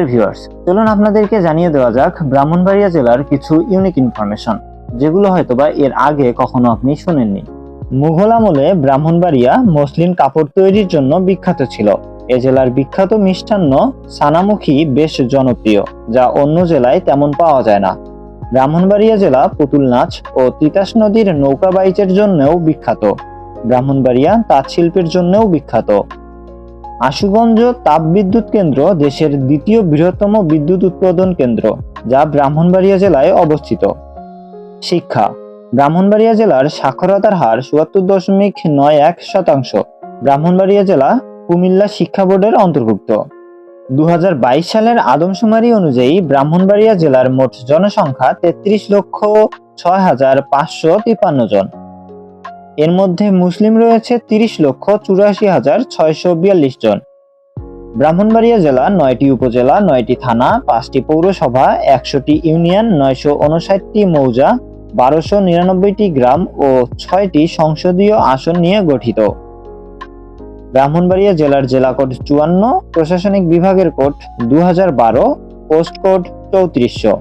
Viewers, চলুন আপনাদেরকে জানিয়ে দেওয়া যাক ব্রাহ্মণবাড়িয়া জেলার কিছু ইউনিক ইনফরমেশন, যেগুলো হয়তোবা এর আগে কখনো আপনি শুনেননি। মুঘল আমলে ব্রাহ্মণবাড়িয়া মসলিন কাপড় তৈরির জন্য বিখ্যাত ছিল। এ জেলার বিখ্যাত মিষ্টান্ন সানামুখী বেশ জনপ্রিয়, যা অন্য জেলায় তেমন পাওয়া যায় না। ব্রাহ্মণবাড়িয়া জেলা পুতুল নাচ ও তিতাস নদীর নৌকা বাইচের জন্যও বিখ্যাত। ব্রাহ্মণবাড়িয়া তাঁত শিল্পের জন্যও বিখ্যাত। আশুগঞ্জ তাপবিদ্যুৎ কেন্দ্র দেশের দ্বিতীয় বৃহত্তম বিদ্যুৎ উৎপাদন কেন্দ্র, যা ব্রাহ্মণবাড়িয়া জেলায় অবস্থিত। শিক্ষা: ব্রাহ্মণবাড়িয়া জেলার সাক্ষরতার হার ৭৪.৯১%। ব্রাহ্মণবাড়িয়া জেলা কুমিল্লা শিক্ষা বোর্ডের অন্তর্ভুক্ত। ২০২২ সালের আদমশুমারি অনুযায়ী ব্রাহ্মণবাড়িয়া জেলার মোট জনসংখ্যা ৩৩,০৬,৫৫৩ জন। এর মধ্যে মুসলিম রয়েছে ৩০,৮৪,৬৪২ জন। ব্রাহ্মণবাড়িয়া জেলা ৯টি উপজেলা, ৯টি থানা, ৫টি পৌরসভা, ১০০টি ইউনিয়ন, ৯৫৯টি মৌজা, ১২৯৯টি গ্রাম ও ৬টি সংসদীয় আসন নিয়ে গঠিত। ব্রাহ্মণবাড়িয়া জেলার জেলা কোড ৫৪, প্রশাসনিক বিভাগের কোড ২০১২, পোস্ট কোড ৩৪০০।